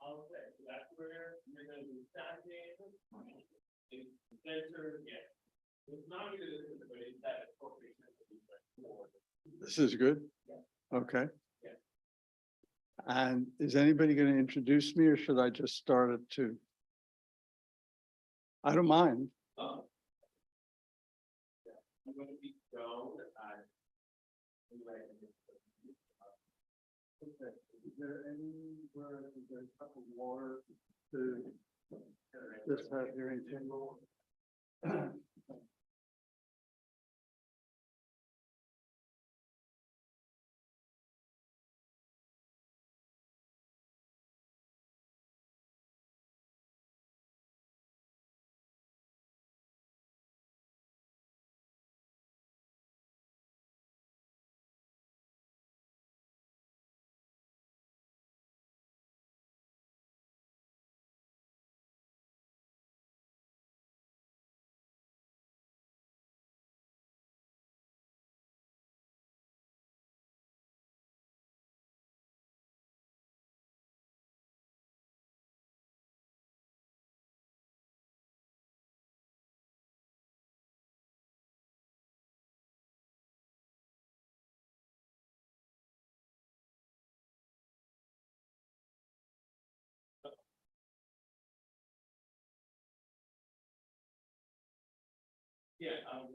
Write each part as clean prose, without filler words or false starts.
Okay, so that's where you're gonna be standing. It's center, yeah. It's not really this, but it's that appropriate. This is good? Yeah. Okay. Yeah. And is anybody going to introduce me or should I just start it too? I don't mind. Yeah. I'm gonna be Joe, Okay. Is there anywhere, is there a cup of water to just have your table? yeah, I'm.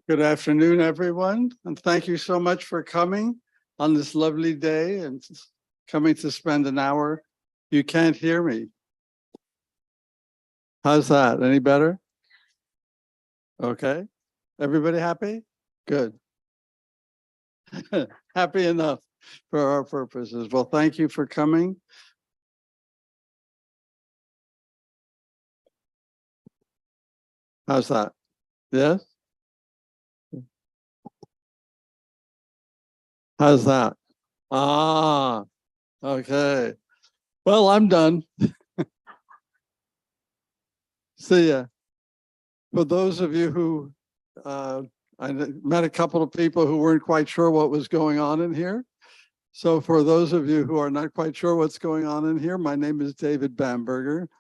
Good afternoon, everyone, and thank you so much for coming on this lovely day and coming to spend an hour. You can't hear me. How's that? Any better? Okay. Everybody happy? Good. Happy enough for our purposes. Well, thank you for coming. How's that? Yes? How's that? Ah, okay. Well, I'm done. See ya. For those of you who, I met a couple of people who weren't quite sure what was going on in here. So for those of you who are not quite sure what's going on in here, my name is David Bamberger.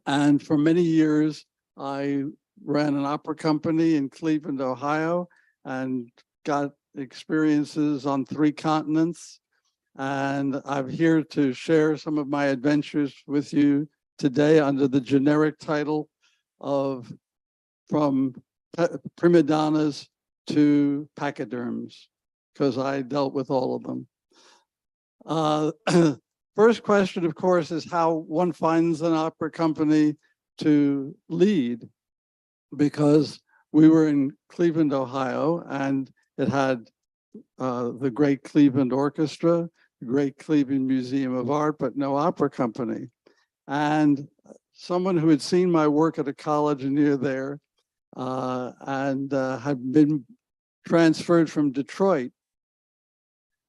And for many years, I ran an opera company in Cleveland, Ohio, and got experiences on 3 continents. And I'm here to share some of my adventures with you today under the generic title of From Prima Donnas to Pachyderms, because I dealt with all of them. First question, of course, is how one finds an opera company to lead, because we were in Cleveland, Ohio, and it had the great Cleveland Orchestra, great Cleveland Museum of Art, but no opera company. And someone who had seen my work at a college near there and had been transferred from Detroit.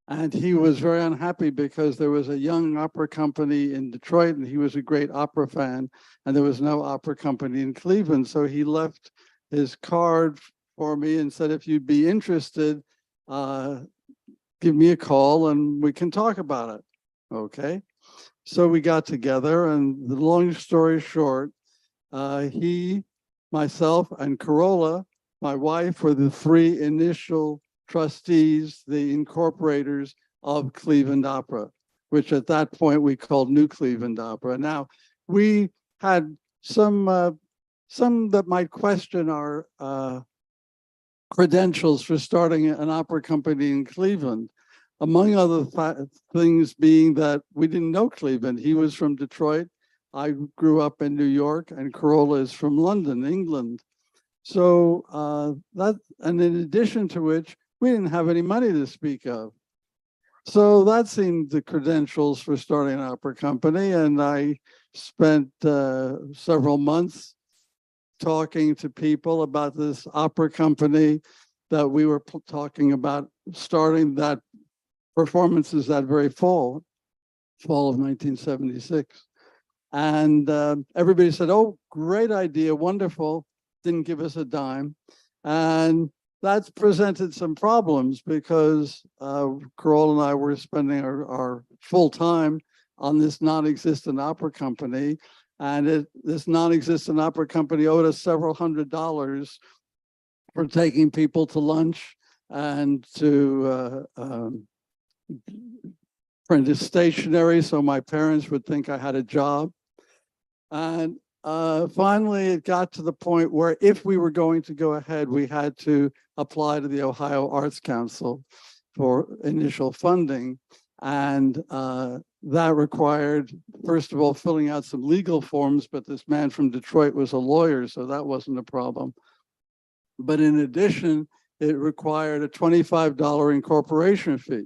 And he was very unhappy because there was a young opera company in Detroit and he was a great opera fan, and there was no opera company in Cleveland. So he left his card for me and said, if you'd be interested, give me a call and we can talk about it. Okay. So we got together, and the long story short, he, myself, and Corolla, my wife, were the three initial trustees, the incorporators of Cleveland Opera, which at that point we called New Cleveland Opera. Now, we had some that might question our credentials for starting an opera company in Cleveland, among other things being that we didn't know Cleveland. He was from Detroit. I grew up in New York, and Corolla is from London, England. So and in addition to which, we didn't have any money to speak of. So that seemed the credentials for starting an opera company. And I spent several months talking to people about this opera company that we were talking about starting that performances that very fall of 1976. And everybody said, oh, great idea, wonderful. Didn't give us a dime. And that's presented some problems because Carol and I were spending our full time on this non-existent opera company. And this non-existent opera company owed us several $100s for taking people to lunch and to print stationery so my parents would think I had a job. And finally, it got to the point where if we were going to go ahead, we had to apply to the Ohio Arts Council for initial funding. And that required, first of all, filling out some legal forms, but this man from Detroit was a lawyer, so that wasn't a problem. But in addition, it required a $25 incorporation fee.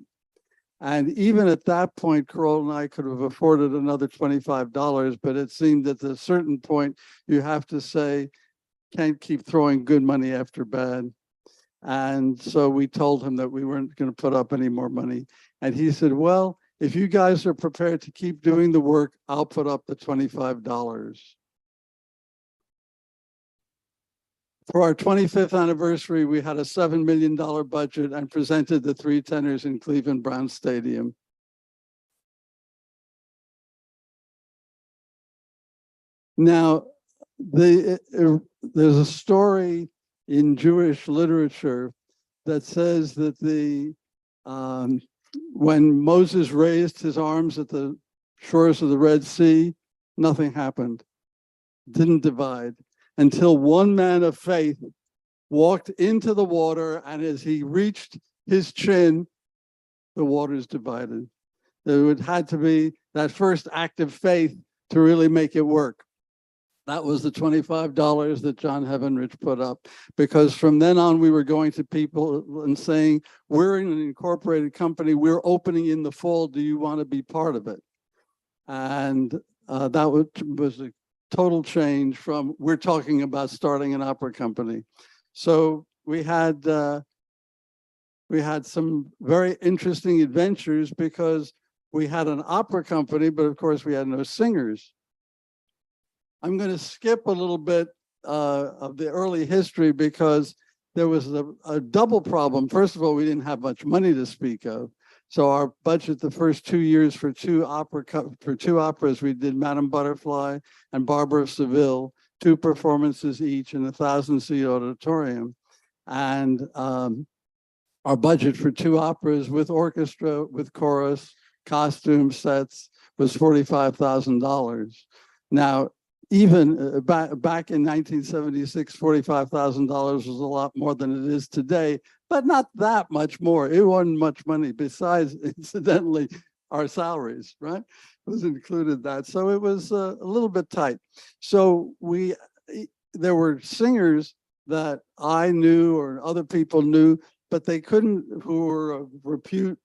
And even at that point, Carol and I could have afforded another $25, but it seemed at a certain point, you have to say, can't keep throwing good money after bad. And so we told him that we weren't going to put up any more money. And he said, well, if you guys are prepared to keep doing the work, I'll put up the $25. For our 25th anniversary, we had a $7 million budget and presented the three tenors in Cleveland Brown Stadium. Now, there's a story in Jewish literature that says that when Moses raised his arms at the shores of the Red Sea, nothing happened, didn't divide, until one man of faith walked into the water, and as he reached his chin, the waters divided. There had to be that first act of faith to really make it work. That was the $25 that John Heavenrich put up, because from then on, we were going to people and saying, we're in an incorporated company, we're opening in the fall, do you want to be part of it? And that was a total change from, we're talking about starting an opera company. So we had some very interesting adventures because we had an opera company, but of course we had no singers. I'm going to skip a little bit of the early history because there was a double problem. First of all, we didn't have much money to speak of. So our budget the first 2 years for two operas, we did Madame Butterfly and Barber of Seville, 2 performances each in a 1,000-seat auditorium. And our budget for 2 operas with orchestra, with chorus, costume sets was $45,000. Now, even back in 1976, $45,000 was a lot more than it is today, but not that much more. It wasn't much money besides, incidentally, our salaries, right? It was included that. So it was a little bit tight. So there were singers that I knew or other people knew, but they couldn't, who were of repute,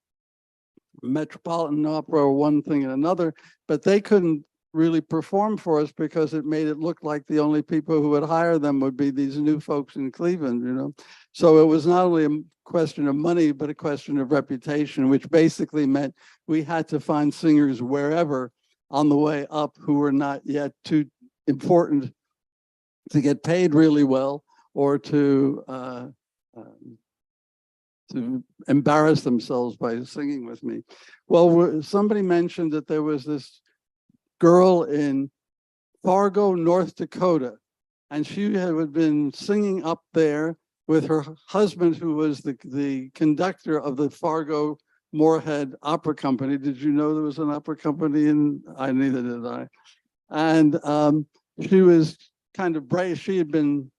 Metropolitan Opera or one thing and another, but they couldn't really perform for us because it made it look like the only people who would hire them would be these new folks in Cleveland, you know. So it was not only a question of money, but a question of reputation, which basically meant we had to find singers wherever on the way up who were not yet too important to get paid really well or to embarrass themselves by singing with me. Well, somebody mentioned that there was this girl in Fargo, North Dakota, and she had been singing up there with her husband, who was the conductor of the Fargo Moorhead Opera Company. Did you know there was an opera company in? Neither did I. And she was kind of brave. She had been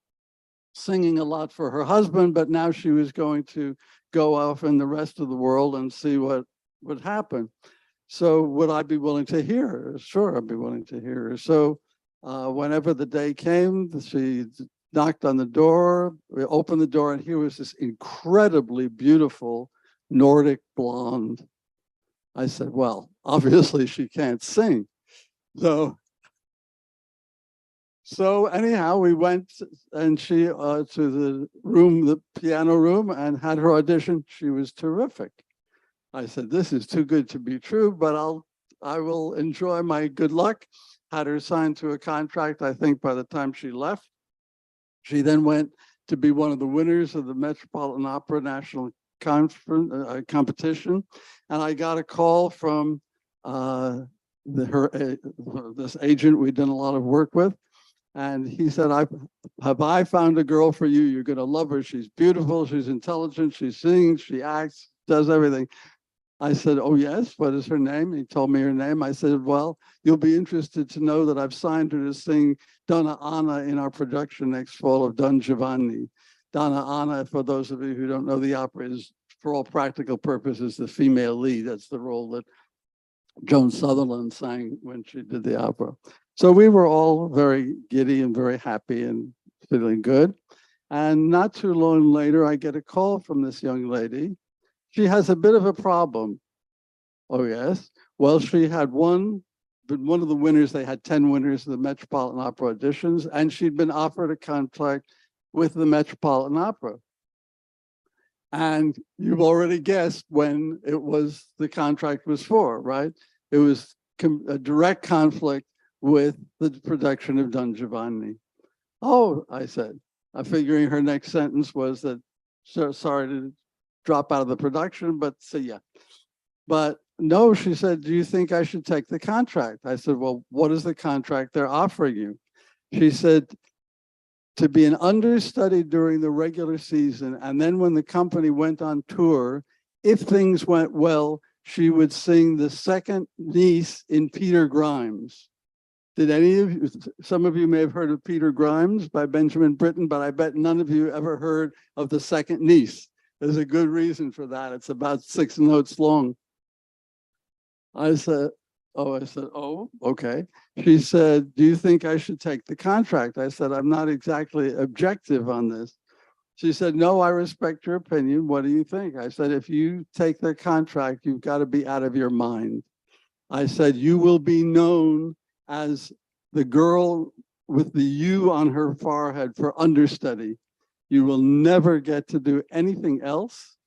singing a lot for her husband, but now she was going to go off in the rest of the world and see what would happen. So would I be willing to hear her? Sure, I'd be willing to hear her. So whenever the day came, she knocked on the door, we opened the door, and here was this incredibly beautiful Nordic blonde. I said, well, obviously she can't sing. So anyhow, we went and she to the room, the piano room, and had her audition. She was terrific. I said, this is too good to be true, but I will enjoy my good luck. Had her signed to a contract, I think, by the time she left. She then went to be one of the winners of the Metropolitan Opera National Competition. And I got a call from this agent we'd done a lot of work with. And he said, I found a girl for you. You're going to love her. She's beautiful. She's intelligent. She sings. She acts, does everything. I said, oh, yes. What is her name? He told me her name. I said, well, you'll be interested to know that I've signed her to sing Donna Anna in our production next fall of Don Giovanni. Donna Anna, for those of you who don't know the opera, is, for all practical purposes, the female lead. That's the role that Joan Sutherland sang when she did the opera. So we were all very giddy and very happy and feeling good. And not too long later, I get a call from this young lady. She has a bit of a problem. Oh, yes. Well, she had been one of the winners. They had 10 winners of the Metropolitan Opera auditions, and she'd been offered a contract with the Metropolitan Opera. And you've already guessed when the contract was for, right? It was a direct conflict with the production of Don Giovanni. Oh, I said, I'm figuring her next sentence was that, sorry to drop out of the production, but see ya. But no, she said, do you think I should take the contract? I said, well, what is the contract they're offering you? She said, to be an understudy during the regular season, and then when the company went on tour, if things went well, she would sing the second niece in Peter Grimes. Did any of you, some of you may have heard of Peter Grimes by Benjamin Britten, but I bet none of you ever heard of the second niece. There's a good reason for that. It's about 6 notes long. I said, oh, okay. She said, do you think I should take the contract? I said, I'm not exactly objective on this. She said, no, I respect your opinion. What do you think? I said, if you take the contract, you've got to be out of your mind. I said, you will be known as the girl with the U on her forehead for understudy. You will never get to do anything else,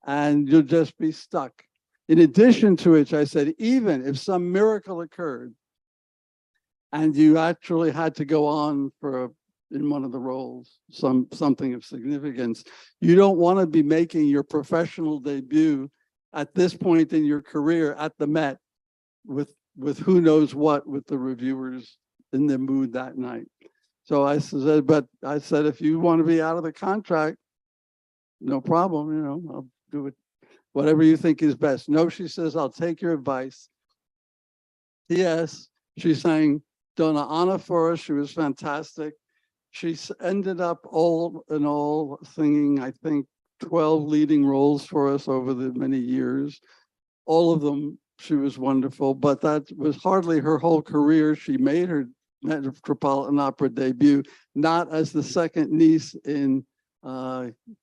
and you'll just be stuck. In addition to which, I said, even if some miracle occurred and you actually had to go on in one of the roles, something of significance, you don't want to be making your professional debut at this point in your career at the Met with who knows what, with the reviewers in their mood that night. So I said, if you want to be out of the contract, no problem, I'll do it. Whatever you think is best. No, she says, I'll take your advice. Yes, she sang Donna Anna for us. She was fantastic. She ended up all in all singing, I think, 12 leading roles for us over the many years. All of them, she was wonderful, but that was hardly her whole career. She made her Metropolitan Opera debut, not as the second niece in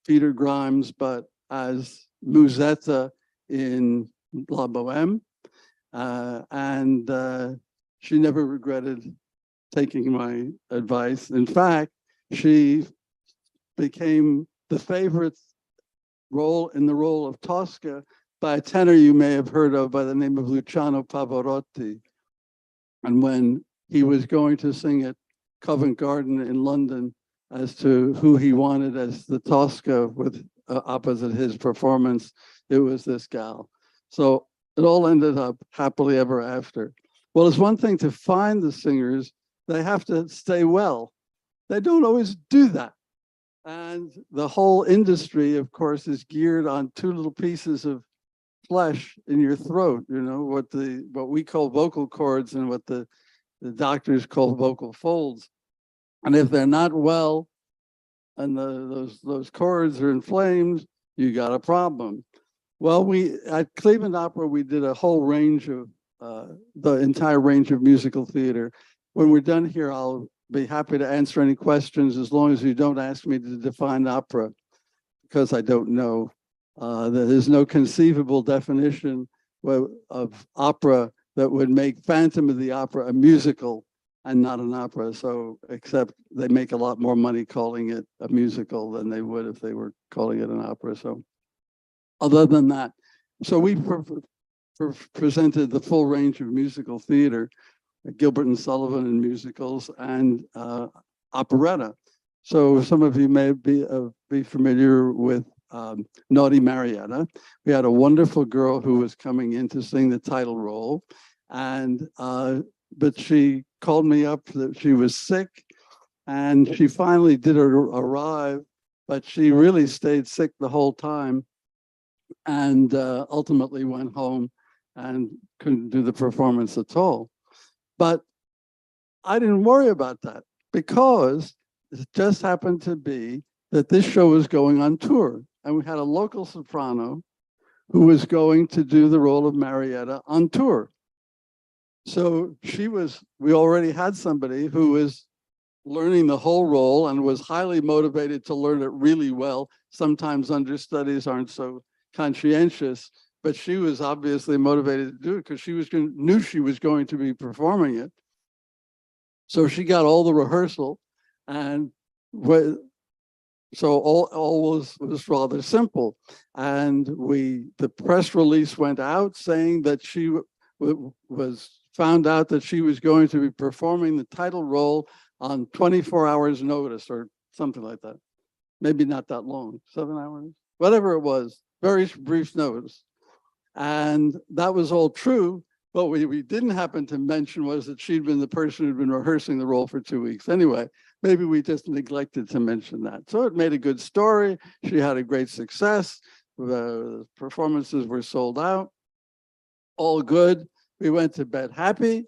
Peter Grimes, but as Musetta in La Boheme. And she never regretted taking my advice. In fact, she became the favorite role in the role of Tosca by a tenor you may have heard of by the name of Luciano Pavarotti. And when he was going to sing at Covent Garden in London as to who he wanted as the Tosca with opposite his performance, it was this gal. So it all ended up happily ever after. Well, it's one thing to find the singers, they have to stay well. They don't always do that. And the whole industry, of course, is geared on two little pieces of flesh in your throat, you know, what we call vocal cords and what the doctors call vocal folds. And if they're not well and those cords are inflamed, you got a problem. Well, at Cleveland Opera, we did a whole range of, the entire range of musical theater. When we're done here, I'll be happy to answer any questions as long as you don't ask me to define opera, because I don't know. There is no conceivable definition of opera that would make Phantom of the Opera a musical and not an opera. So, except they make a lot more money calling it a musical than they would if they were calling it an opera. So, other than that, so we presented the full range of musical theater, Gilbert and Sullivan in musicals and operetta. So some of you may be familiar with Naughty Marietta. We had a wonderful girl who was coming in to sing the title role, and but she called me up that she was sick, and she finally did arrive, but she really stayed sick the whole time, and ultimately went home and couldn't do the performance at all. But I didn't worry about that because it just happened to be that this show was going on tour, and we had a local soprano who was going to do the role of Marietta on tour. So we already had somebody who was learning the whole role and was highly motivated to learn it really well. Sometimes understudies aren't so conscientious, but she was obviously motivated to do it because knew she was going to be performing it. So she got all the rehearsal, and so all was rather simple. And the press release went out saying that she found out that she was going to be performing the title role on 24 hours notice or something like that. Maybe not that long, 7 hours, whatever it was, very brief notice. And that was all true. What we didn't happen to mention was that she'd been the person who'd been rehearsing the role for 2 weeks. Anyway, maybe we just neglected to mention that. So it made a good story. She had a great success. The performances were sold out. All good. We went to bed happy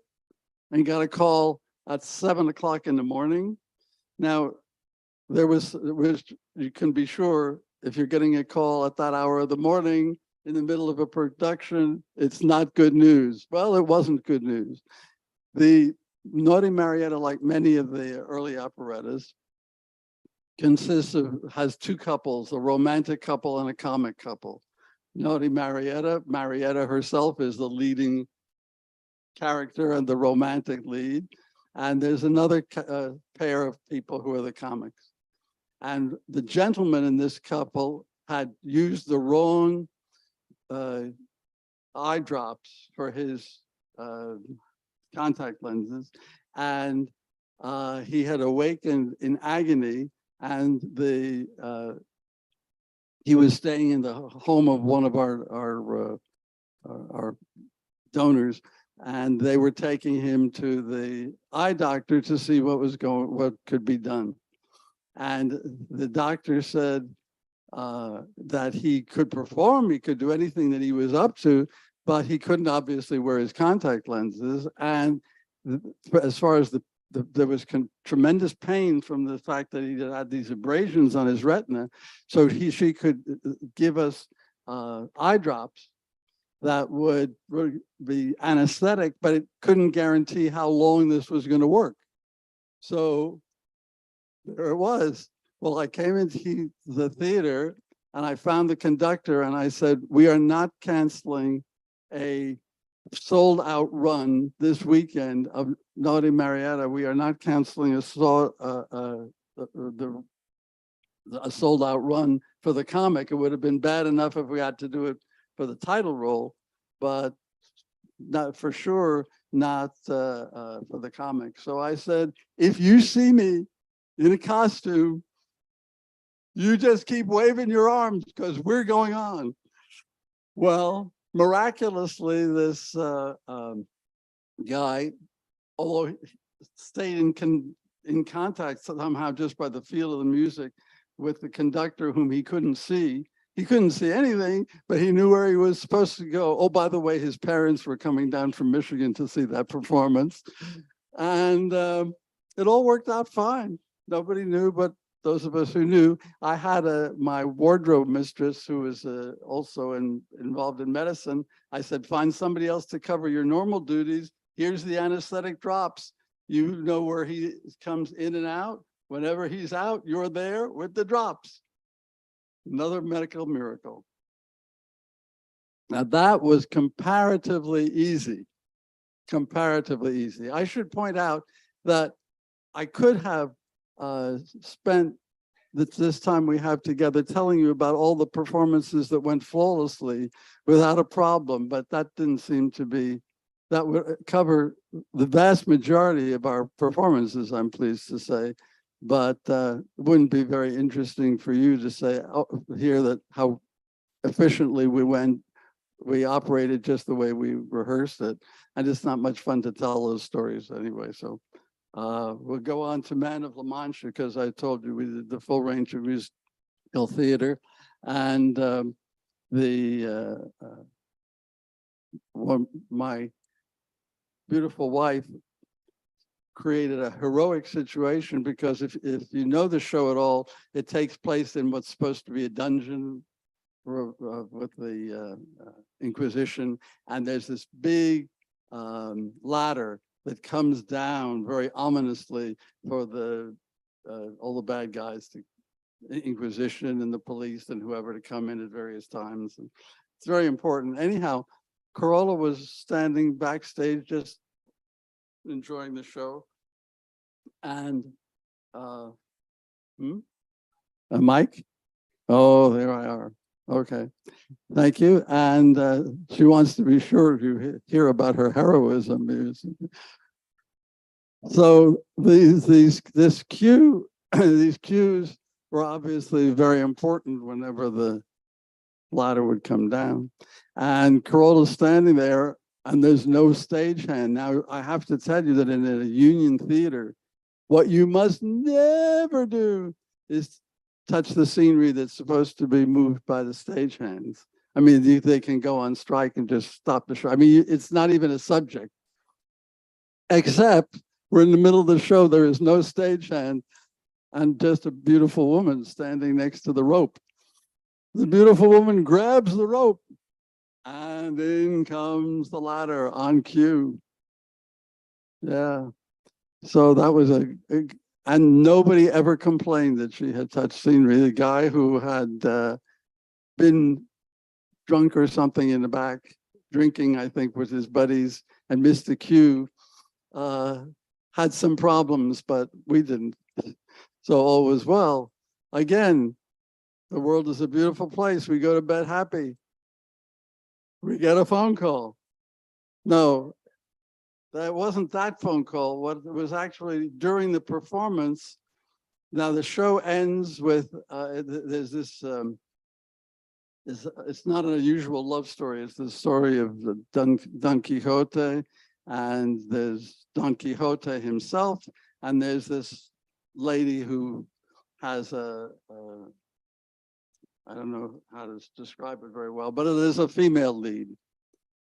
and got a call at 7 o'clock in the morning. Now, you can be sure if you're getting a call at that hour of the morning in the middle of a production, it's not good news. Well, it wasn't good news. The Naughty Marietta, like many of the early operettas, has two couples, a romantic couple and a comic couple. Naughty Marietta herself is the leading character and the romantic lead. And there's another pair of people who are the comics. And the gentleman in this couple had used the wrong eye drops for his contact lenses, and he had awakened in agony, and he was staying in the home of one of our donors, and they were taking him to the eye doctor to see what could be done. And the doctor said that he could perform, he could do anything that he was up to, but he couldn't obviously wear his contact lenses. And as far as there was tremendous pain from the fact that he had these abrasions on his retina, so she could give us eye drops that would be anesthetic, but it couldn't guarantee how long this was going to work. So there it was. Well, I came into the theater and I found the conductor and I said, "We are not canceling a sold out run this weekend of Naughty Marietta. We are not canceling a sold out run for the comic. It would have been bad enough if we had to do it for the title role, but not for sure, not for the comic. So I said, if you see me in a costume, you just keep waving your arms because we're going on. Well, miraculously, this guy, although he stayed in contact somehow just by the feel of the music with the conductor whom he couldn't see. He couldn't see anything, but he knew where he was supposed to go. Oh, by the way, his parents were coming down from Michigan to see that performance. And it all worked out fine. Nobody knew, but those of us who knew. I had my wardrobe mistress who was also involved in medicine. I said, find somebody else to cover your normal duties. Here's the anesthetic drops. You know where he comes in and out. Whenever he's out, you're there with the drops. Another medical miracle. Now that was comparatively easy. Comparatively easy. I should point out that I could have spent this time we have together telling you about all the performances that went flawlessly without a problem, but that didn't seem to be, that would cover the vast majority of our performances, I'm pleased to say. But it wouldn't be very interesting for you to say here that how efficiently we operated just the way we rehearsed it. And it's not much fun to tell those stories anyway. So we'll go on to Man of La Mancha, because I told you we did the full range of musical theater. And my beautiful wife created a heroic situation, because if you know the show at all, it takes place in what's supposed to be a dungeon with the Inquisition, and there's this big ladder that comes down very ominously for all the bad guys, the Inquisition and the police and whoever, to come in at various times. And it's very important. Anyhow, Corolla was standing backstage just enjoying the show, and a mic. Oh, there I are. Okay, thank you. And she wants to be sure to hear about her heroism. So this cue, these cues were obviously very important whenever the ladder would come down, and Corolla's standing there. And there's no stagehand. Now, I have to tell you that in a union theater, what you must never do is touch the scenery that's supposed to be moved by the stagehands. I mean, they can go on strike and just stop the show. I mean, it's not even a subject. Except we're in the middle of the show, there is no stagehand and just a beautiful woman standing next to the rope. The beautiful woman grabs the rope, and in comes the ladder on cue. Yeah. So that was and nobody ever complained that she had touched scenery. The guy who had been drunk or something in the back, drinking, I think, with his buddies, and missed the cue, had some problems, but we didn't. So all was well. Again, the world is a beautiful place. We go to bed happy. We get a phone call. No, that wasn't that phone call. What it was actually during the performance. Now the show ends with there's this. It's not an unusual love story. It's the story of the Don Quixote, and there's Don Quixote himself, and there's this lady who has I don't know how to describe it very well, but it is a female lead.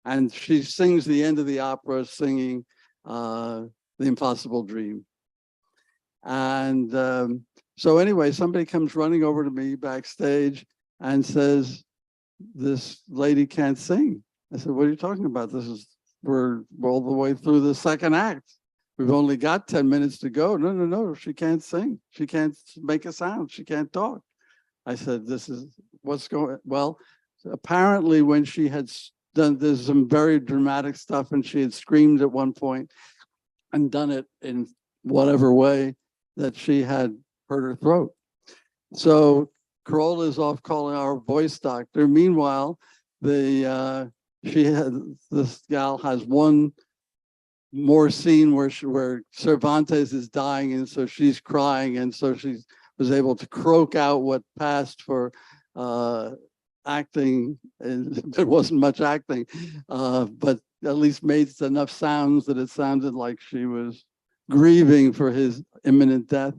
And she sings the end of the opera singing The Impossible Dream. And so anyway, somebody comes running over to me backstage and says, this lady can't sing. I said, what are you talking about? We're all the way through the second act. We've only got 10 minutes to go. No, she can't sing. She can't make a sound. She can't talk. I said, this is what's going, well, apparently when she had done, there's some very dramatic stuff, and she had screamed at one point and done it in whatever way that she had hurt her throat. So Corolla is off calling our voice doctor. Meanwhile, this gal has one more scene where Cervantes is dying, and so she's crying, and so she was able to croak out what passed for acting. There wasn't much acting, but at least made enough sounds that it sounded like she was grieving for his imminent death.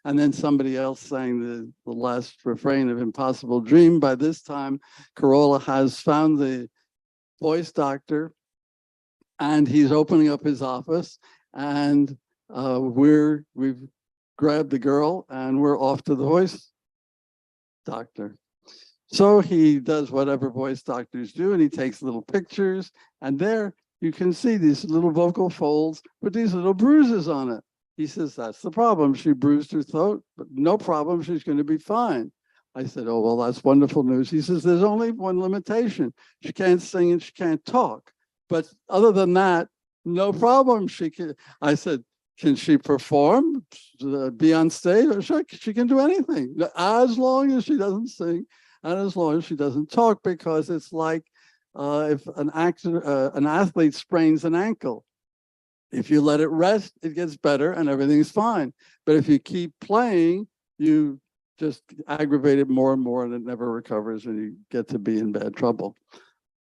And then somebody else sang the last refrain of Impossible Dream. By this time, Corolla has found the voice doctor, and he's opening up his office, and we've grabbed the girl, and we're off to the voice doctor. So he does whatever voice doctors do, and he takes little pictures, and there you can see these little vocal folds with these little bruises on it. He says, that's the problem. She bruised her throat, but no problem. She's going to be fine. I said, oh, well, that's wonderful news. He says, there's only one limitation. She can't sing and she can't talk. But other than that, no problem. She can. I said, can she perform, be on stage? Or she can do anything, as long as she doesn't sing and as long as she doesn't talk, because it's like if an athlete sprains an ankle. If you let it rest, it gets better and everything's fine. But if you keep playing, you just aggravate it more and more, and it never recovers, and you get to be in bad trouble.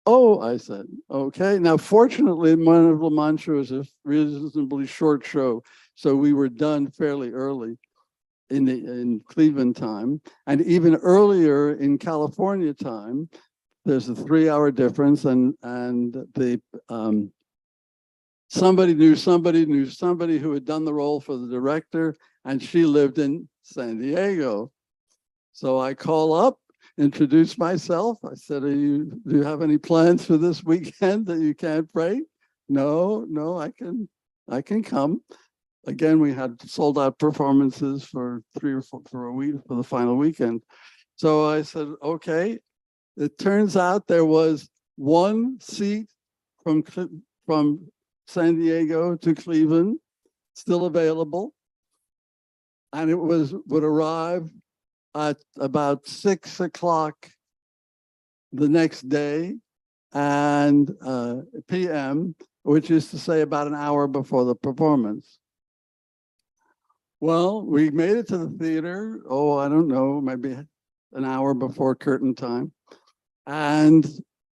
Oh, I said, okay. Now, fortunately, one of Le Mans shows is a reasonably short show, so we were done fairly early in Cleveland time, and even earlier in California time. There's a 3-hour difference, and the somebody knew somebody who had done the role for the director, and she lived in San Diego. So I call up, introduce myself. I said, do you have any plans for this weekend that you can't break? No, I can come. Again, we had sold out performances for 3 or 4 for a week for the final weekend. So I said, okay. It turns out there was one seat from San Diego to Cleveland still available, and it would arrive at about 6 o'clock the next day and p.m., which is to say about an hour before the performance. Well, we made it to the theater, I don't know, maybe an hour before curtain time. And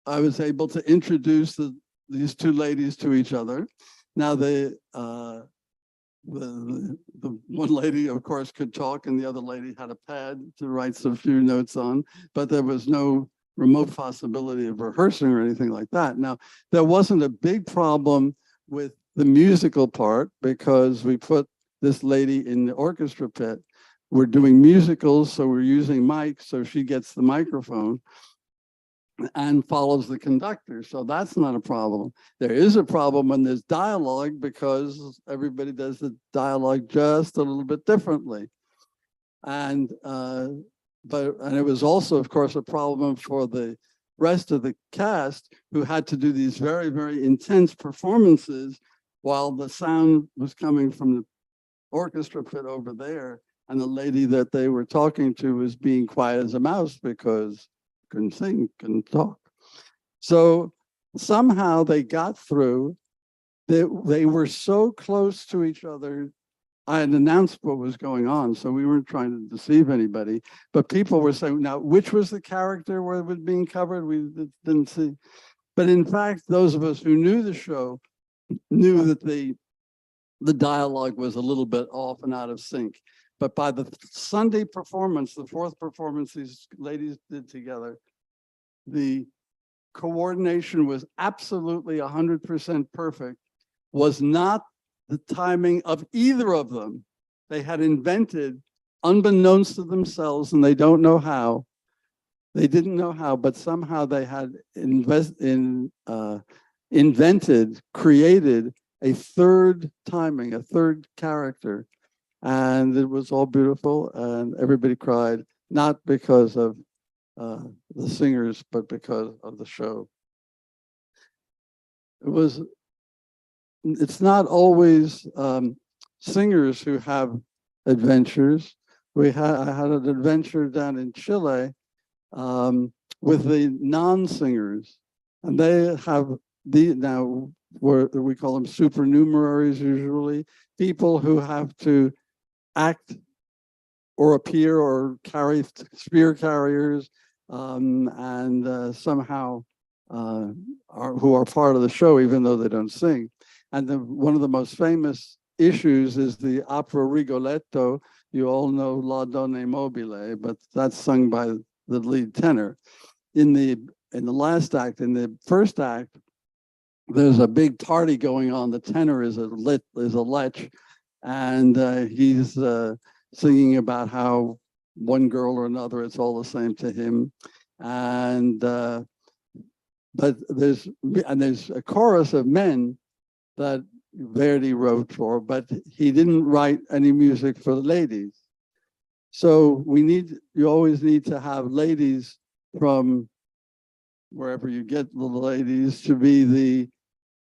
I was able to introduce these 2 ladies to each other. Now, the one lady, of course, could talk, and the other lady had a pad to write some few notes on, but there was no remote possibility of rehearsing or anything like that. Now, there wasn't a big problem with the musical part because we put this lady in the orchestra pit. We're doing musicals, so we're using mics, so she gets the microphone and follows the conductor. So that's not a problem. There is a problem when there's dialogue, because everybody does the dialogue just a little bit differently. And it was also, of course, a problem for the rest of the cast, who had to do these very, very intense performances while the sound was coming from the orchestra pit over there. And the lady that they were talking to was being quiet as a mouse because couldn't sing, couldn't talk. So somehow they got through. They were so close to each other. I had announced what was going on, so we weren't trying to deceive anybody. But people were saying, now, which was the character where it was being covered? We didn't see. But in fact, those of us who knew the show knew that the dialogue was a little bit off and out of sync. But by the Sunday performance, the 4th performance these ladies did together, the coordination was absolutely 100% perfect, was not the timing of either of them. They had invented, unbeknownst to themselves, and they don't know how, they didn't know how, but somehow they had invented, created a third timing, a third character. And it was all beautiful, and everybody cried, not because of the singers, but because of the show. it's not always singers who have adventures. I had an adventure down in Chile with the non-singers, and they have now we call them supernumeraries usually, people who have to act or appear or carry spear carriers and somehow who are part of the show even though they don't sing. And one of the most famous issues is the opera Rigoletto. You all know La Donna Mobile, but that's sung by the lead tenor. In the last act, in the first act, there's a big party going on. The tenor is a lech, and he's singing about how one girl or another, it's all the same to him. And but there's a chorus of men that Verdi wrote for, but he didn't write any music for the ladies. So you always need to have ladies from wherever you get the ladies to be the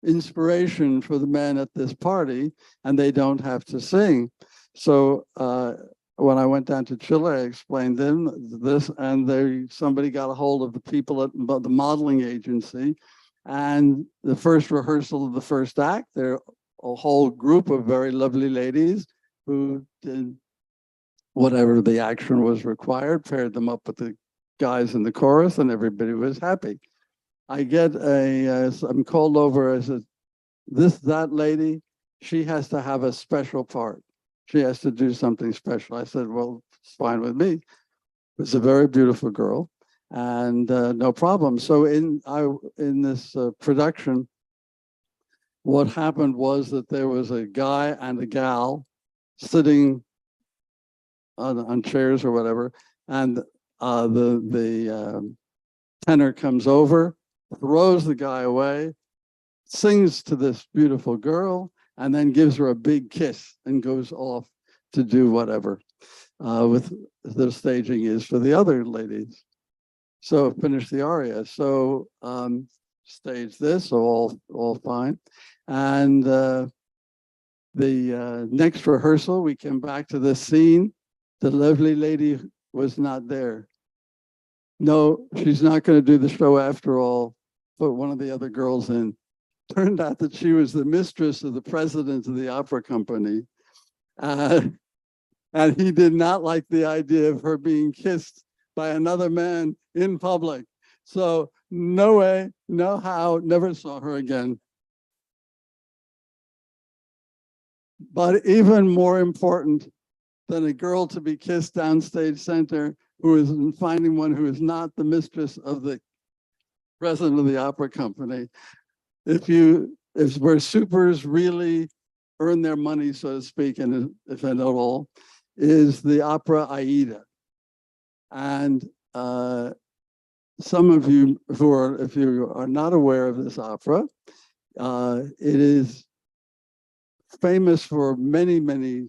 inspiration for the men at this party, and they don't have to sing. So when I went down to Chile, I explained them this, and somebody got a hold of the people at the modeling agency, and the first rehearsal of the first act, there a whole group of very lovely ladies who did whatever the action was required, paired them up with the guys in the chorus, and everybody was happy. I get I'm called over as that lady, she has to have a special part. She has to do something special. I said, well, it's fine with me. It's a very beautiful girl, and no problem. So in this production, what happened was that there was a guy and a gal sitting on chairs or whatever, and the tenor comes over, throws the guy away, sings to this beautiful girl, and then gives her a big kiss and goes off to do whatever with the staging is for the other ladies. So finish the aria. So stage this, all fine. And the next rehearsal, we came back to this scene. The lovely lady was not there. No, she's not going to do the show after all. Put one of the other girls in. Turned out that she was the mistress of the president of the opera company. And he did not like the idea of her being kissed by another man in public. So no way, no how, never saw her again. But even more important than a girl to be kissed downstage center who is finding one who is not the mistress of the president of the opera company. If where supers really earn their money, so to speak, and if at all, is the opera Aida. And some of you if you are not aware of this opera, it is famous for many, many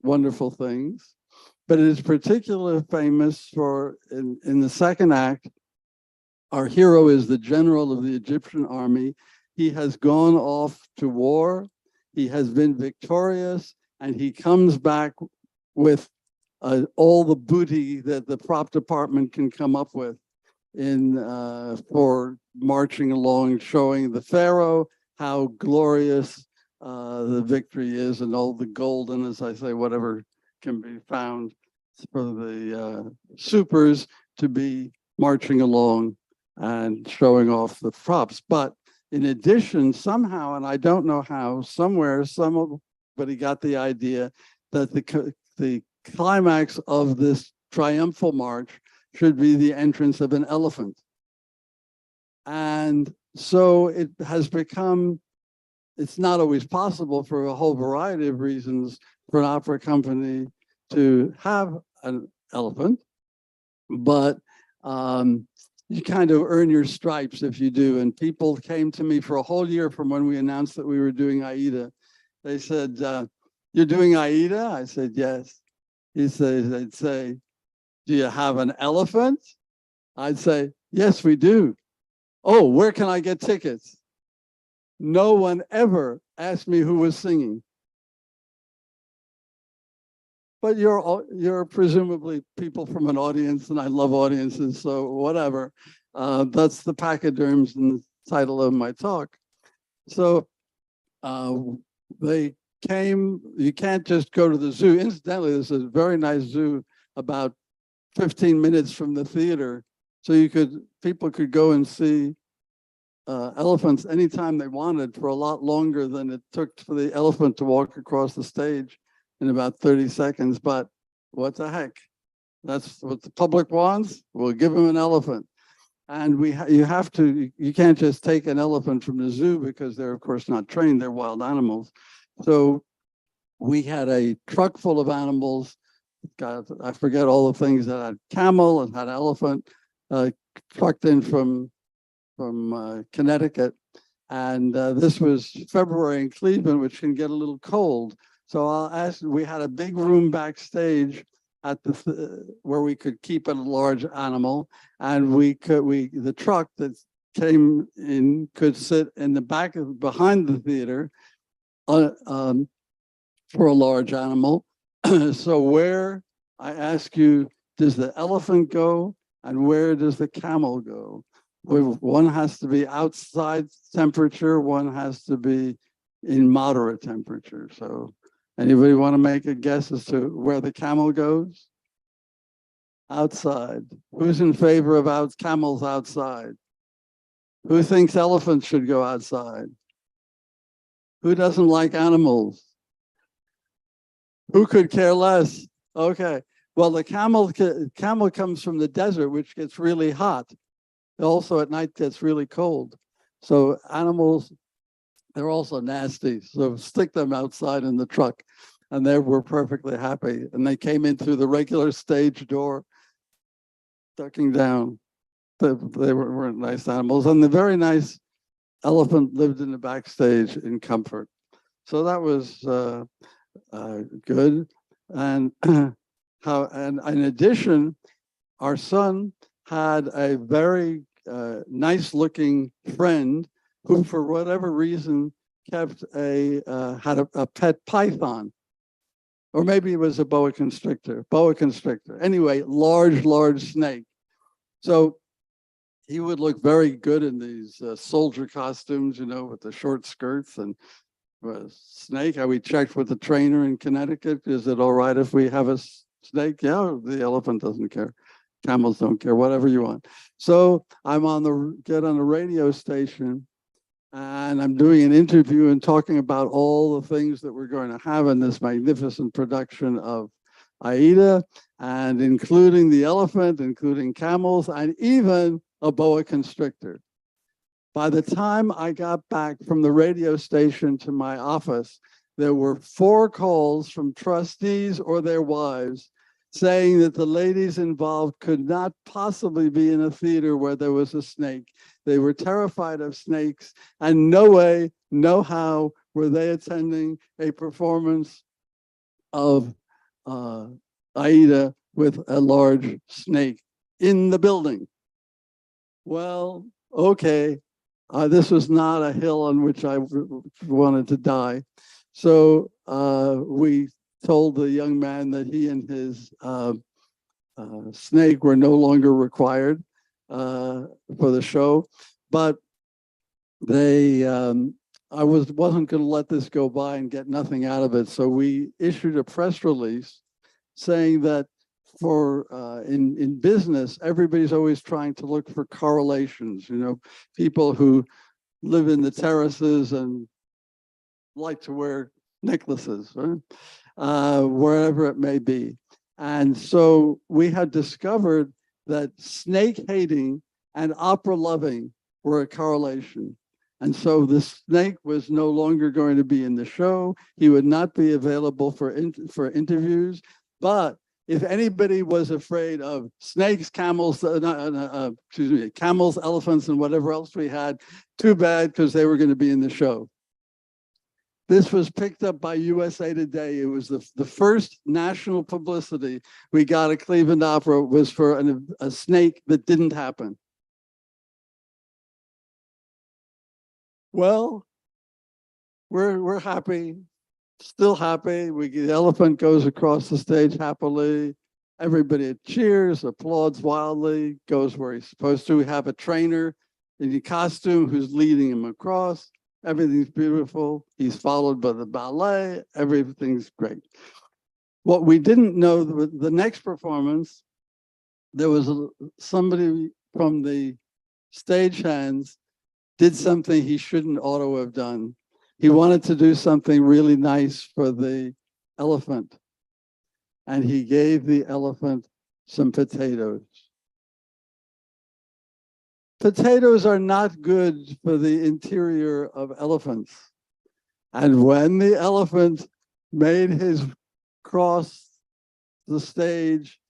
wonderful things, but it is particularly famous for, in the second act, our hero is the general of the Egyptian army. He has gone off to war. He has been victorious, and he comes back with all the booty that the prop department can come up with for marching along, showing the pharaoh how glorious the victory is, and all the gold, and as I say, whatever can be found for the supers to be marching along and showing off the props. But in addition, somehow, and I don't know how, somewhere, somebody got the idea that the climax of this triumphal march should be the entrance of an elephant. And so it has become, it's not always possible for a whole variety of reasons for an opera company to have an elephant, but you kind of earn your stripes if you do. And people came to me for a whole year from when we announced that we were doing Aida. They said, you're doing Aida? I said, yes. They'd say, do you have an elephant? I'd say, yes, we do. Oh, where can I get tickets? no one ever asked me who was singing. But you're presumably people from an audience, and I love audiences, so whatever. That's the pachyderms and the title of my talk. So they came, you can't just go to the zoo. Incidentally, there's a very nice zoo about 15 minutes from the theater. So people could go and see elephants anytime they wanted for a lot longer than it took for the elephant to walk across the stage in about 30 seconds. But what the heck? That's what the public wants. We'll give them an elephant. And you can't just take an elephant from the zoo because they're, of course, not trained. They're wild animals. So we had a truck full of animals. God, I forget all the things that had camel and had elephant trucked in from Connecticut. And this was February in Cleveland, which can get a little cold. So we had a big room backstage at where we could keep a large animal, and the truck that came in could sit in the back behind the theater for a large animal. So where, I ask you, does the elephant go, and where does the camel go? One has to be outside temperature, one has to be in moderate temperature. So anybody want to make a guess as to where the camel goes? Outside. Who's in favor of camels outside? Who thinks elephants should go outside? Who doesn't like animals? Who could care less? Okay. Well, the camel comes from the desert, which gets really hot. Also at night gets really cold. So animals, they're also nasty. So stick them outside in the truck. And they were perfectly happy. And they came in through the regular stage door, ducking down. They were nice animals. And the very nice elephant lived in the backstage in comfort. So that was good. And and in addition, our son had a very nice looking friend who, for whatever reason, had a pet python, or maybe it was a boa constrictor. Anyway, large snake. So he would look very good in these soldier costumes, with the short skirts and snake. We checked with the trainer in Connecticut. Is it all right if we have a snake? Yeah, the elephant doesn't care. Camels don't care, whatever you want. So I'm get on the radio station, and I'm doing an interview and talking about all the things that we're going to have in this magnificent production of Aida, and including the elephant, including camels, and even a boa constrictor. By the time I got back from the radio station to my office, there were 4 calls from trustees or their wives saying that the ladies involved could not possibly be in a theater where there was a snake. They were terrified of snakes, and no way, no how were they attending a performance of Aida with a large snake in the building. Well, okay, this was not a hill on which I wanted to die. So we told the young man that he and his snake were no longer required for the show, but I wasn't going to let this go by and get nothing out of it. So we issued a press release saying that in business, everybody's always trying to look for correlations. People who live in the terraces and like to wear necklaces, right? Wherever it may be. And so we had discovered that snake hating and opera loving were a correlation. And so the snake was no longer going to be in the show. He would not be available for interviews. But if anybody was afraid of snakes, camels, camels, elephants, and whatever else we had, too bad, because they were going to be in the show. This was picked up by USA Today. It was the first national publicity we got at Cleveland Opera was for a snake that didn't happen. Well, we're happy, still happy. The elephant goes across the stage happily. Everybody cheers, applauds wildly, goes where he's supposed to. We have a trainer in a costume who's leading him across. Everything's beautiful. He's followed by the ballet. Everything's great. What we didn't know, the next performance, there was somebody from the stagehands did something he shouldn't ought to have done. He wanted to do something really nice for the elephant. And he gave the elephant some potatoes. Potatoes are not good for the interior of elephants. And when the elephant made his cross the stage,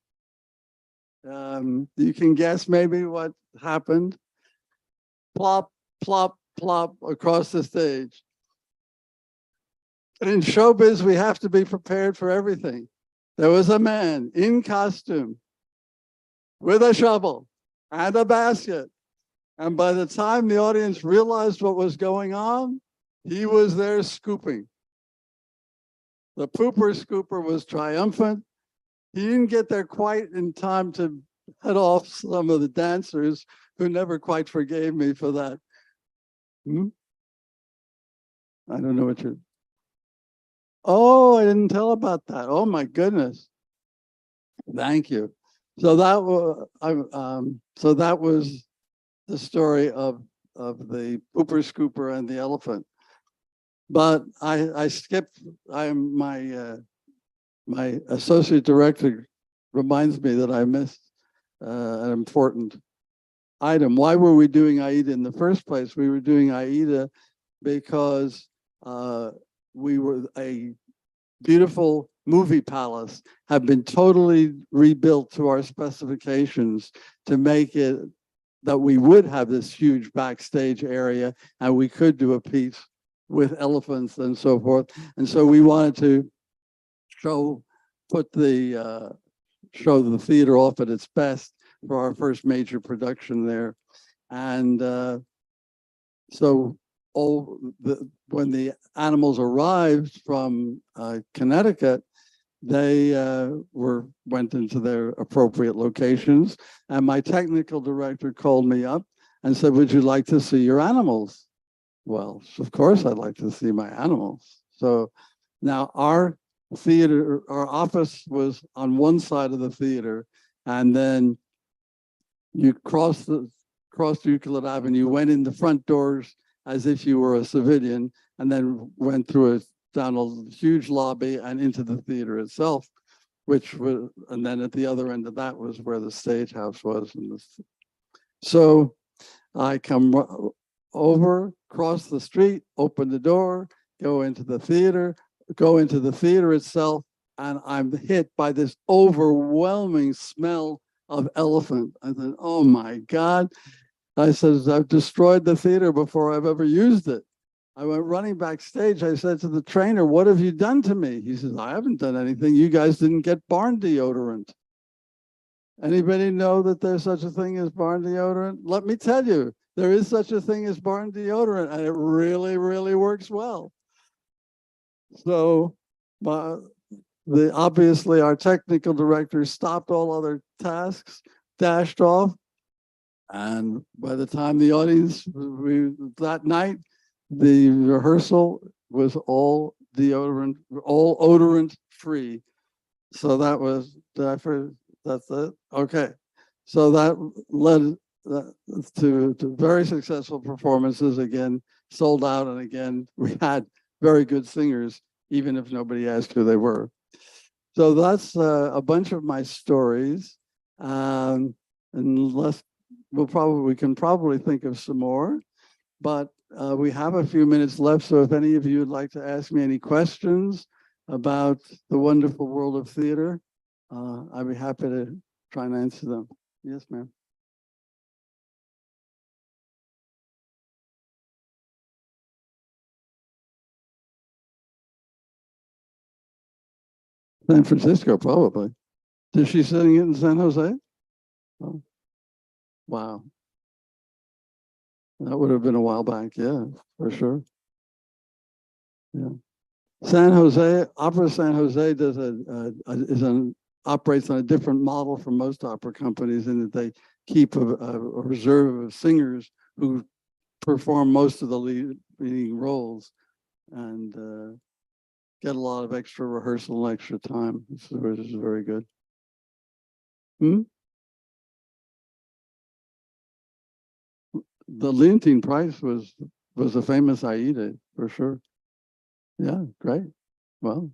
you can guess maybe what happened. Plop, plop, plop across the stage. In showbiz, we have to be prepared for everything. There was a man in costume with a shovel and a basket. And by the time the audience realized what was going on, he was there scooping. The pooper scooper was triumphant. He didn't get there quite in time to head off some of the dancers who never quite forgave me for that. I don't know what you're... Oh, I didn't tell about that. Oh my goodness. Thank you. So that was the story of the pooper scooper and the elephant. But I skipped. My associate director reminds me that I missed an important item. Why were we doing AIDA in the first place? We were doing AIDA because we were a beautiful movie palace, have been totally rebuilt to our specifications to make it that we would have this huge backstage area and we could do a piece with elephants and so forth. And so we wanted to show the theater off at its best for our first major production there. And so when the animals arrived from Connecticut, they went into their appropriate locations. And my technical director called me up and said, "Would you like to see your animals?" Well, of course I'd like to see my animals. So now our office was on one side of the theater, and then you crossed Euclid Avenue, went in the front doors as if you were a civilian, and then went down a huge lobby and into the theater itself, and then at the other end of that was where the stage house was. So I come over, cross the street, open the door, go into the theater itself, and I'm hit by this overwhelming smell of elephant. I said, "Oh my God." I said, "I've destroyed the theater before I've ever used it." I went running backstage. I said to the trainer, "What have you done to me?" He says, "I haven't done anything. You guys didn't get barn deodorant." Anybody know that there's such a thing as barn deodorant? Let me tell you, there is such a thing as barn deodorant, and it really, really works well. So obviously our technical director stopped all other tasks, dashed off. And by the time the audience, that night, the rehearsal was all odorant free. So that's it. Okay. So that led to very successful performances. Again, sold out. And again, we had very good singers, even if nobody asked who they were. So that's a bunch of my stories. Unless we can probably think of some more, but we have a few minutes left. So if any of you would like to ask me any questions about the wonderful world of theater, I'd be happy to try and answer them. Yes, ma'am. San Francisco, probably. Is she sitting in San Jose? Oh, wow. That would have been a while back, yeah, for sure. Yeah. San Jose, Opera San Jose operates on a different model from most opera companies in that they keep a reserve of singers who perform most of the leading roles and get a lot of extra rehearsal and extra time. This is very good. The Leontine Price was a famous Aida for sure. Yeah, great. Well,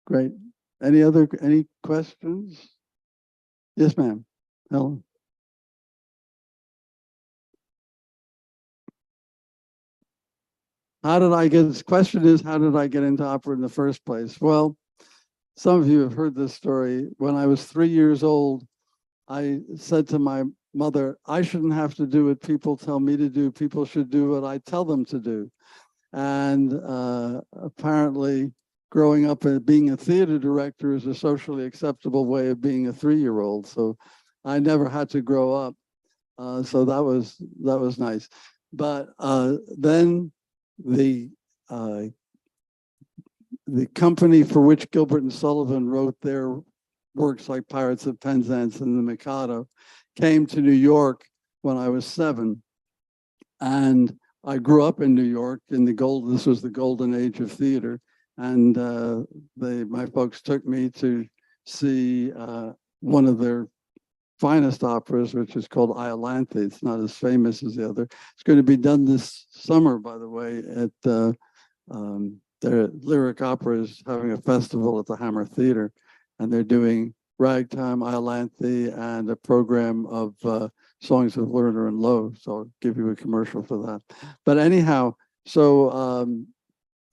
great. Any questions? Yes, ma'am. Helen. This question is, how did I get into opera in the first place? Well, some of you have heard this story. When I was 3 years old, I said to my mother, I shouldn't have to do what people tell me to do. People should do what I tell them to do. And apparently, growing up and being a theater director is a socially acceptable way of being a 3-year-old. So I never had to grow up. So that was nice. But then the company for which Gilbert and Sullivan wrote their works like Pirates of Penzance and The Mikado came to New York when I was 7. And I grew up in New York this was the golden age of theater. And my folks took me to see one of their finest operas, which is called Iolanthe. It's not as famous as the other. It's going to be done this summer, by the way, at their lyric opera is having a festival at the Hammer Theater, and they're doing Ragtime, Iolanthe, and a program of songs of Lerner and Lowe. So I'll give you a commercial for that. But anyhow, so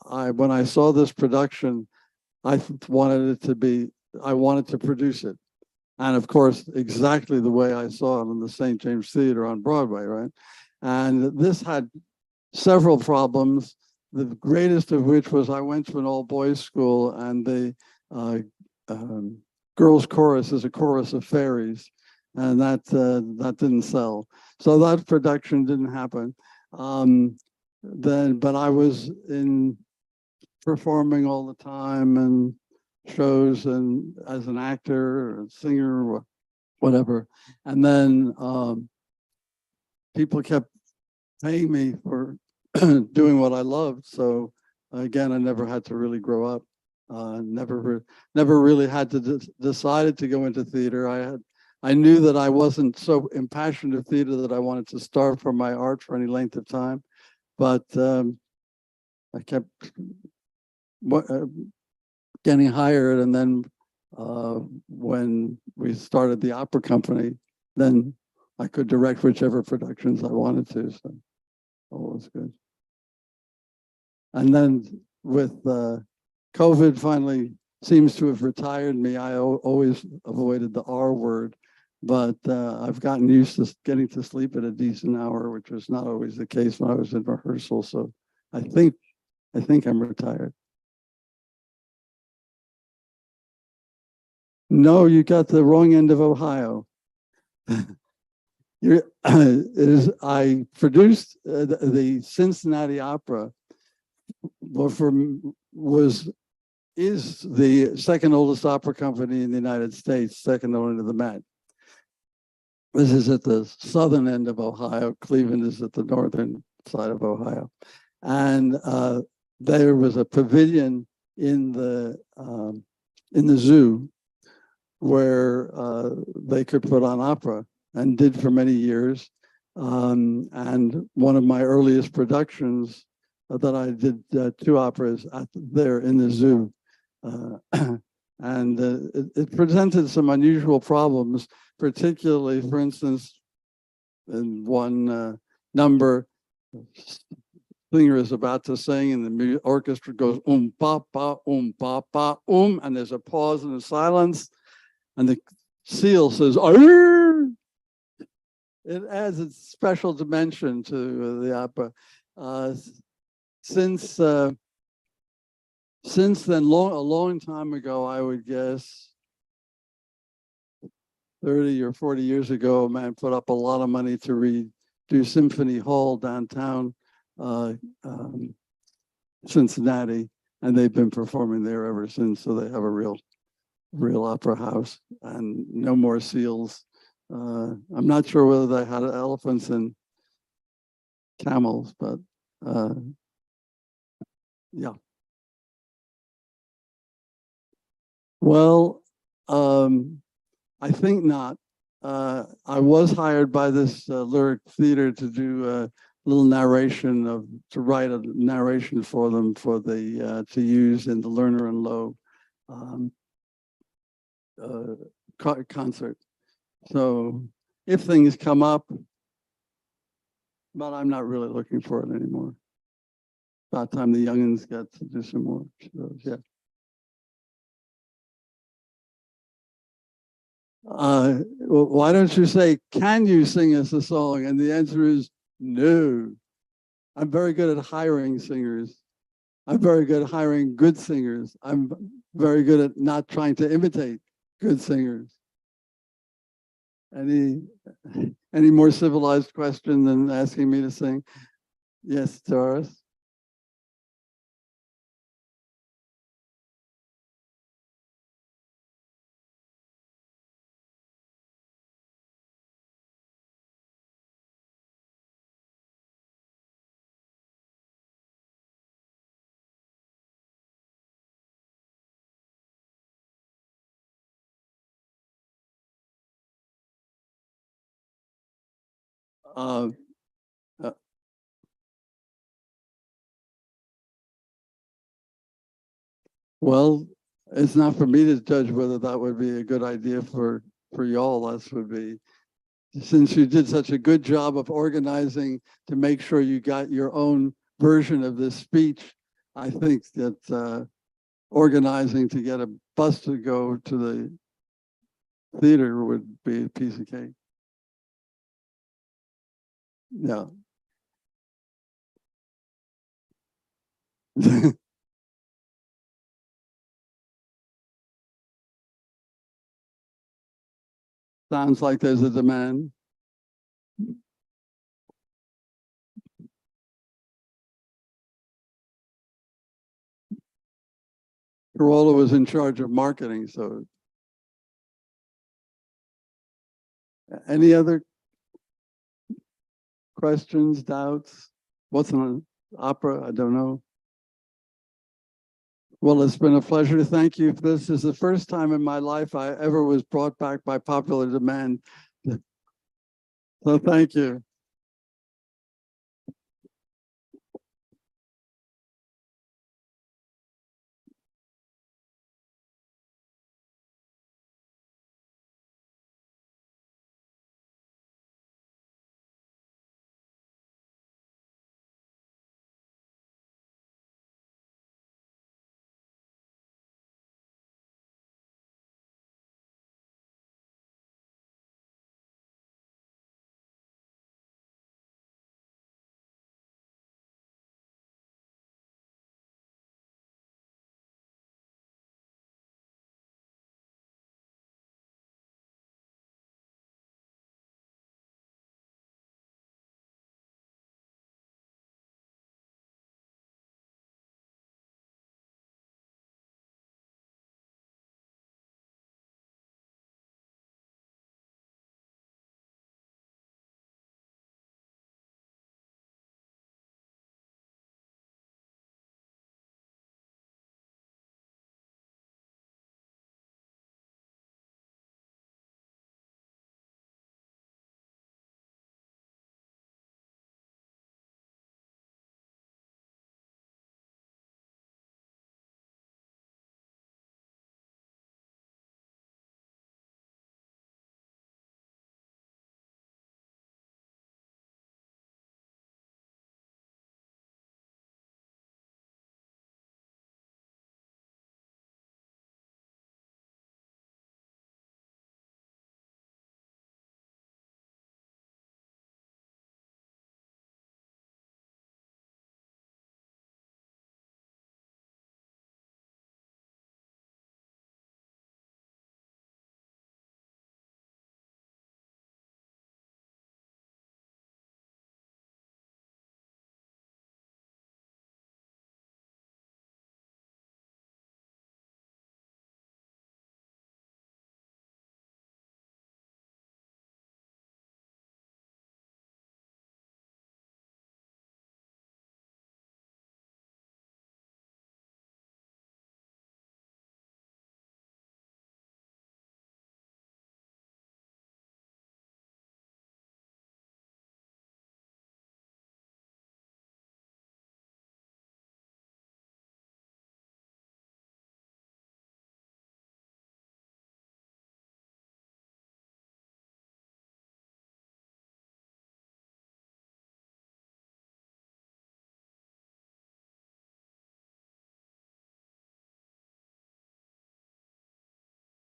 when I saw this production, I wanted to produce it. And of course, exactly the way I saw it in the St. James Theater on Broadway, right? And this had several problems, the greatest of which was I went to an all-boys school, and the girls' chorus is a chorus of fairies, and that didn't sell. So that production didn't happen. But I was performing all the time and shows and as an actor or singer or whatever. And then people kept paying me for doing what I loved. So again, I never had to really grow up. Never really had to decided to go into theater. I knew that I wasn't so impassioned of theater that I wanted to starve from my art for any length of time. But I kept getting hired, and then when we started the opera company, then I could direct whichever productions I wanted to. So all was good. And then with COVID finally seems to have retired me. I always avoided the R word, but I've gotten used to getting to sleep at a decent hour, which was not always the case when I was in rehearsal. So I think I'm retired. No, you got the wrong end of Ohio. I produced the Cincinnati Opera. Is the second oldest opera company in the United States, second only to the Met. This is at the southern end of Ohio. Cleveland is at the northern side of Ohio, and there was a pavilion in the zoo where they could put on opera, and did for many years. And one of my earliest productions that I did 2 operas there in the zoo. And it presented some unusual problems, particularly, for instance, in one number, singer is about to sing and the orchestra goes pa pa pa pa and there's a pause and a silence, and the seal says Arr! It adds a special dimension to the opera. Since then, a long time ago, I would guess 30 or 40 years ago, a man put up a lot of money to redo Symphony Hall downtown. Cincinnati, and they've been performing there ever since. So they have a real opera house, and no more seals. I'm not sure whether they had elephants and camels, but yeah. Well, I think not. I was hired by this lyric theater to do a little narration to write a narration for them for the to use in the Lerner and Lowe concert. So if things come up, but I'm not really looking for it anymore. About time the youngins got to do some more shows, yeah. Why don't you say, can you sing us a song? And the answer is no. I'm very good at hiring singers. I'm very good at hiring good singers. I'm very good at not trying to imitate good singers. Any more civilized question than asking me to sing? Yes, Doris. Uh, uh, well, it's not for me to judge whether that would be a good idea for y'all. That would be, since you did such a good job of organizing to make sure you got your own version of this speech. I think that organizing to get a bus to go to the theater would be a piece of cake. Yeah. Sounds like there's a demand. Corolla was in charge of marketing, so. Any other questions, doubts? What's an opera? I don't know. Well, it's been a pleasure. Thank you. This is the first time in my life I ever was brought back by popular demand. So thank you.